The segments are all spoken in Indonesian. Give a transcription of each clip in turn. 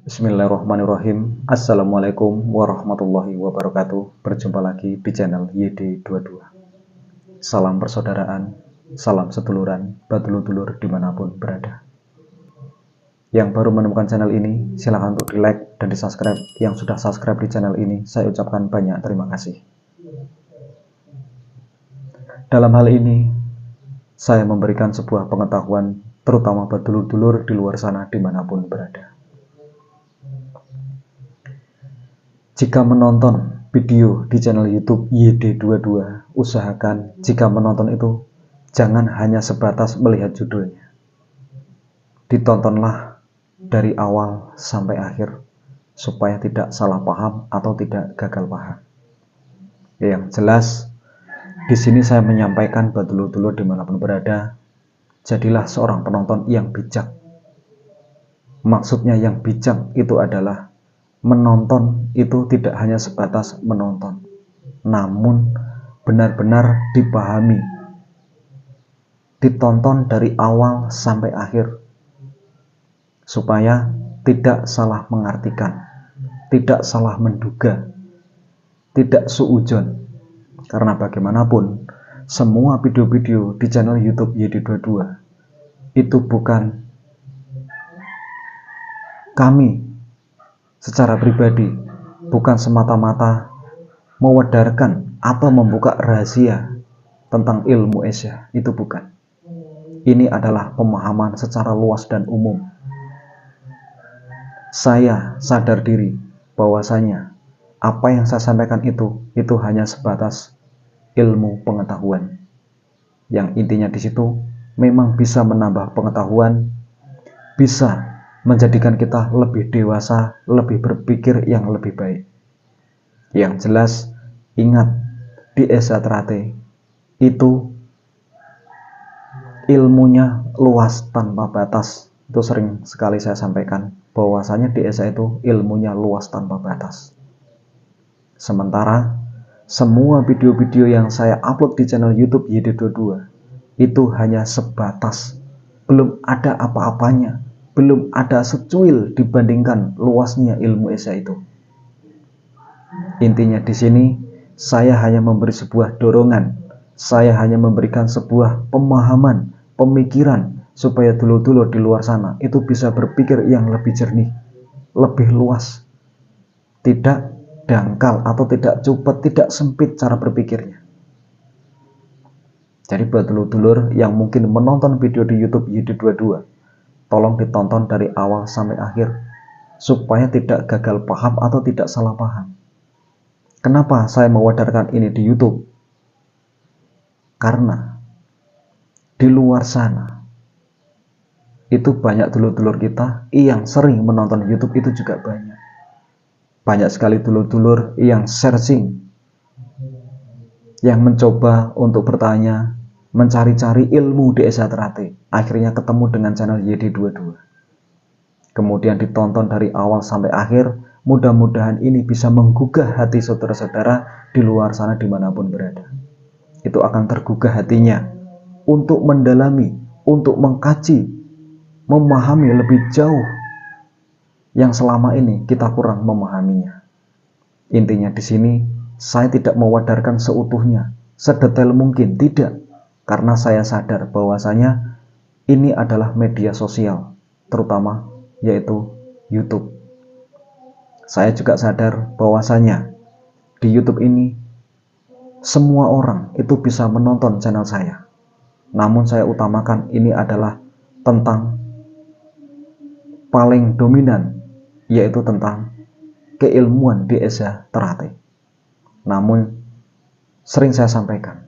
Bismillahirrahmanirrahim. Assalamualaikum warahmatullahi wabarakatuh. Berjumpa lagi di channel YD22. Salam persaudaraan, salam seduluran, badulur-dulur dimanapun berada. Yang baru menemukan channel ini, silahkan untuk di like dan di subscribe. Yang sudah subscribe di channel ini, saya ucapkan banyak terima kasih. Dalam hal ini, saya memberikan sebuah pengetahuan, terutama badulur-dulur di luar sana dimanapun berada. Jika menonton video di channel YouTube YD22, usahakan jika menonton itu jangan hanya sebatas melihat judulnya. Ditontonlah dari awal sampai akhir supaya tidak salah paham atau tidak gagal paham. Yang jelas, di sini saya menyampaikan buat dulur-dulur dimanapun berada, jadilah seorang penonton yang bijak. Maksudnya yang bijak itu adalah menonton itu tidak hanya sebatas menonton, namun benar-benar dipahami, ditonton dari awal sampai akhir, supaya tidak salah mengartikan, tidak salah menduga, tidak suudzon. Karena bagaimanapun, semua video-video di channel YouTube YD22 itu bukan kami secara pribadi, bukan semata-mata mewedarkan atau membuka rahasia tentang ilmu esya, itu bukan. Ini adalah pemahaman secara luas dan umum. Saya sadar diri bahwasanya apa yang saya sampaikan itu hanya sebatas ilmu pengetahuan. Yang intinya di situ memang bisa menambah pengetahuan, bisa menjadikan kita lebih dewasa, lebih berpikir yang lebih baik. Yang jelas, ingat, di Esa Trate itu ilmunya luas tanpa batas. Itu sering sekali saya sampaikan, bahwasanya di Esa itu ilmunya luas tanpa batas. Sementara semua video-video yang saya upload di channel YouTube YD22 itu hanya sebatas, belum ada apa-apanya, belum ada secuil dibandingkan luasnya ilmu Esa itu. Intinya di sini saya hanya memberi sebuah dorongan, saya hanya memberikan sebuah pemahaman, pemikiran supaya dulur-dulur di luar sana itu bisa berpikir yang lebih jernih, lebih luas, tidak dangkal atau tidak cupet, tidak sempit cara berpikirnya. Jadi buat dulur-dulur yang mungkin menonton video di YouTube YD22, tolong ditonton dari awal sampai akhir supaya tidak gagal paham atau tidak salah paham. Kenapa saya mewadarkan ini di YouTube? Karena di luar sana itu banyak dulur-dulur kita yang sering menonton YouTube, itu juga banyak. Banyak sekali dulur-dulur yang searching, yang mencoba untuk bertanya, mencari-cari ilmu di Esa Trate, akhirnya ketemu dengan channel YD22. Kemudian ditonton dari awal sampai akhir. Mudah-mudahan ini bisa menggugah hati saudara-saudara di luar sana dimanapun berada. Itu akan tergugah hatinya untuk mendalami, untuk mengkaji, memahami lebih jauh yang selama ini kita kurang memahaminya. Intinya di sini saya tidak mewadarkan seutuhnya, sedetail mungkin, tidak. Karena saya sadar bahwasanya ini adalah media sosial, terutama yaitu YouTube. Saya juga sadar bahwasanya di YouTube ini semua orang itu bisa menonton channel saya. Namun saya utamakan ini adalah tentang paling dominan, yaitu tentang keilmuan di Esa Trate. Namun sering saya sampaikan,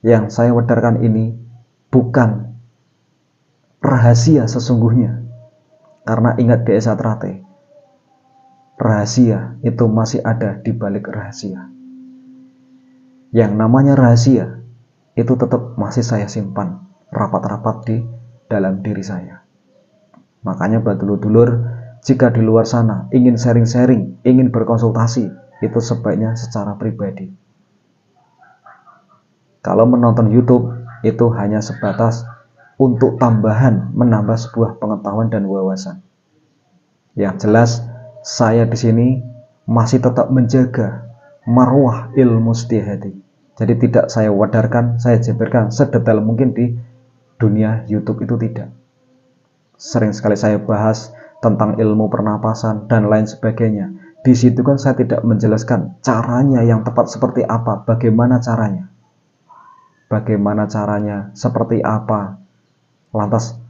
yang saya wadarkan ini bukan rahasia sesungguhnya. Karena ingat di Esa Trate, rahasia itu masih ada di balik rahasia. Yang namanya rahasia itu tetap masih saya simpan rapat-rapat di dalam diri saya. Makanya buat dulur-dulur, jika di luar sana ingin sharing-sharing, ingin berkonsultasi, itu sebaiknya secara pribadi. Kalau menonton YouTube itu hanya sebatas untuk tambahan, menambah sebuah pengetahuan dan wawasan. Yang jelas saya di sini masih tetap menjaga marwah ilmu Setia Hati. Jadi tidak saya wadarkan, saya jabarkan sedetail mungkin di dunia YouTube itu tidak. Sering sekali saya bahas tentang ilmu pernapasan dan lain sebagainya. Di situ kan saya tidak menjelaskan caranya yang tepat seperti apa, bagaimana caranya. Bagaimana caranya, seperti apa. Lantas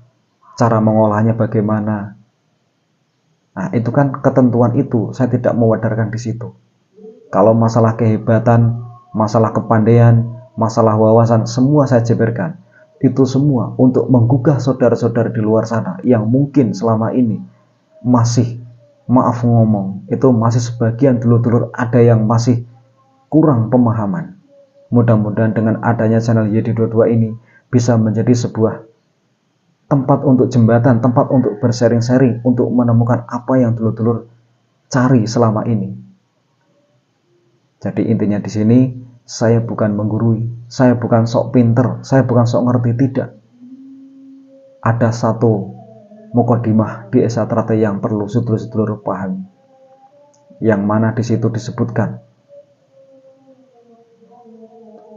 cara mengolahnya bagaimana. Nah, itu kan ketentuan itu saya tidak mewadarkan di situ. Kalau masalah kehebatan, masalah kepandaian, masalah wawasan, semua saya jabarkan. Itu semua untuk menggugah saudara-saudara di luar sana yang mungkin selama ini masih, maaf ngomong, itu masih sebagian dulur-dulur ada yang masih kurang pemahaman. Mudah-mudahan dengan adanya channel YD22 ini bisa menjadi sebuah tempat untuk jembatan, tempat untuk bersharing-sharing, untuk menemukan apa yang dulur-dulur cari selama ini. Jadi intinya di sini saya bukan menggurui, saya bukan sok pinter, saya bukan sok ngerti, tidak. Ada satu mukodimah di esatrate yang perlu sedulur-sedulur pahami, yang mana di situ disebutkan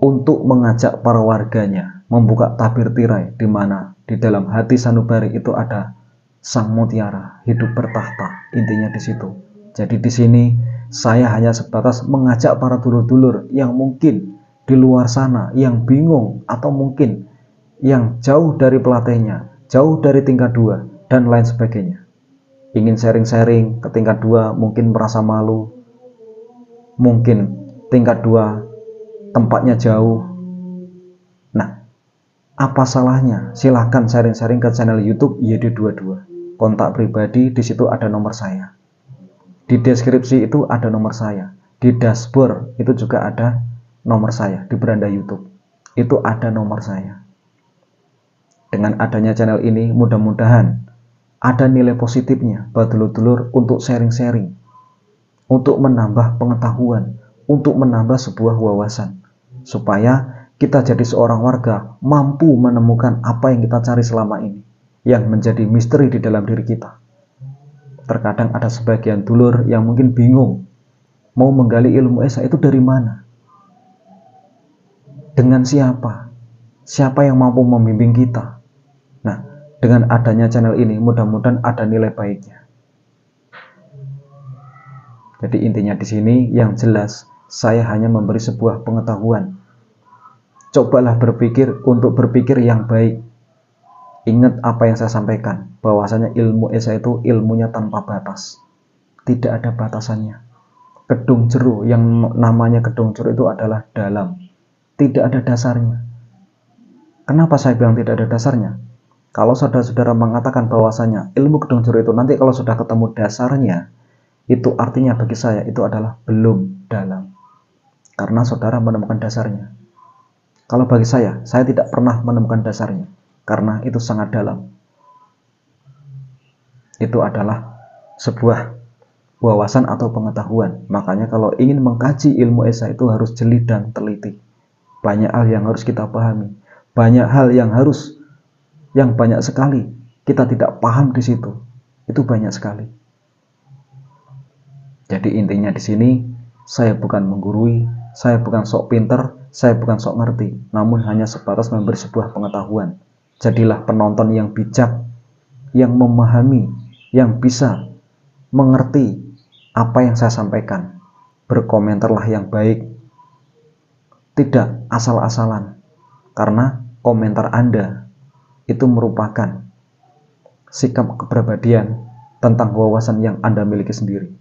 untuk mengajak para warganya membuka tabir tirai, di mana di dalam hati sanubari itu ada sang mutiara hidup bertahta. Intinya di situ. Jadi di sini saya hanya sebatas mengajak para dulur-dulur yang mungkin di luar sana yang bingung, atau mungkin yang jauh dari pelatihnya, jauh dari tingkat 2 dan lain sebagainya. Ingin sharing-sharing ke tingkat 2, mungkin merasa malu, mungkin tingkat 2 tempatnya jauh. Nah, apa salahnya? Silahkan sharing-sharing ke channel YouTube YD22. Kontak pribadi di situ ada nomor saya. Di deskripsi itu ada nomor saya. Di dashboard itu juga ada nomor saya. Di beranda YouTube itu ada nomor saya. Dengan adanya channel ini, mudah-mudahan ada nilai positifnya buat dulur-dulur untuk sharing-sharing, untuk menambah pengetahuan, untuk menambah sebuah wawasan, supaya kita jadi seorang warga mampu menemukan apa yang kita cari selama ini, yang menjadi misteri di dalam diri kita. Terkadang ada sebagian dulur yang mungkin bingung mau menggali ilmu esa itu dari mana, dengan siapa, siapa yang mampu membimbing kita. Nah, dengan adanya channel ini mudah-mudahan ada nilai baiknya. Jadi intinya di sini yang jelas saya hanya memberi sebuah pengetahuan. Cobalah berpikir untuk berpikir yang baik. Ingat apa yang saya sampaikan, bahwasanya ilmu esa itu ilmunya tanpa batas. Tidak ada batasannya. Kedung jeru, yang namanya kedung jeru itu adalah dalam. Tidak ada dasarnya. Kenapa saya bilang tidak ada dasarnya? Kalau saudara-saudara mengatakan bahwasanya ilmu kedung jeru itu nanti kalau sudah ketemu dasarnya, itu artinya bagi saya itu adalah belum dalam. Karena saudara menemukan dasarnya. Kalau bagi saya tidak pernah menemukan dasarnya. Karena itu sangat dalam. Itu adalah sebuah wawasan atau pengetahuan. Makanya kalau ingin mengkaji ilmu esa itu harus jeli dan teliti. Banyak hal yang harus kita pahami. Banyak hal yang banyak sekali kita tidak paham di situ. Itu banyak sekali. Jadi intinya di sini saya bukan menggurui, saya bukan sok pinter, saya bukan sok ngerti, namun hanya sebatas memberi sebuah pengetahuan. Jadilah penonton yang bijak, yang memahami, yang bisa mengerti apa yang saya sampaikan. Berkomentarlah yang baik, tidak asal-asalan, karena komentar Anda itu merupakan sikap kepribadian tentang wawasan yang Anda miliki sendiri.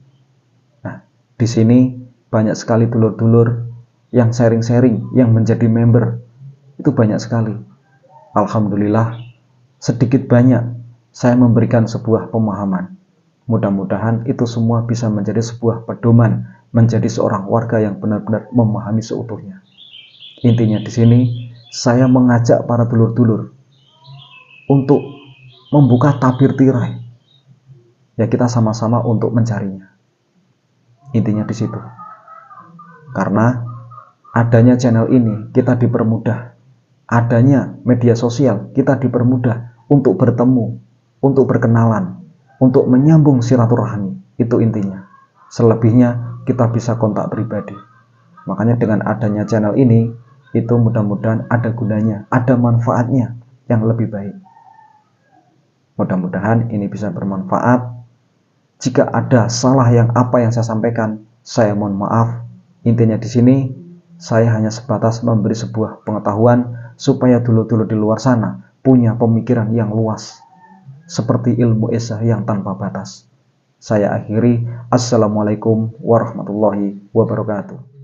Nah, di sini banyak sekali dulur-dulur yang sharing-sharing, yang menjadi member, itu banyak sekali. Alhamdulillah, sedikit banyak saya memberikan sebuah pemahaman. Mudah-mudahan itu semua bisa menjadi sebuah pedoman, menjadi seorang warga yang benar-benar memahami seutuhnya. Intinya di sini saya mengajak para dulur-dulur untuk membuka tabir tirai. Ya, kita sama-sama untuk mencarinya. Intinya di situ. Karena adanya channel ini kita dipermudah. Adanya media sosial kita dipermudah untuk bertemu, untuk berkenalan. untuk menyambung silaturahmi, itu intinya. Selebihnya kita bisa kontak pribadi. Makanya dengan adanya channel ini, itu mudah-mudahan ada gunanya, ada manfaatnya yang lebih baik. Mudah-mudahan ini bisa bermanfaat. Jika ada salah yang saya sampaikan, saya mohon maaf. Intinya di sini saya hanya sebatas memberi sebuah pengetahuan supaya dulur-dulur di luar sana punya pemikiran yang luas seperti ilmu esa yang tanpa batas. Saya akhiri. Assalamualaikum warahmatullahi wabarakatuh.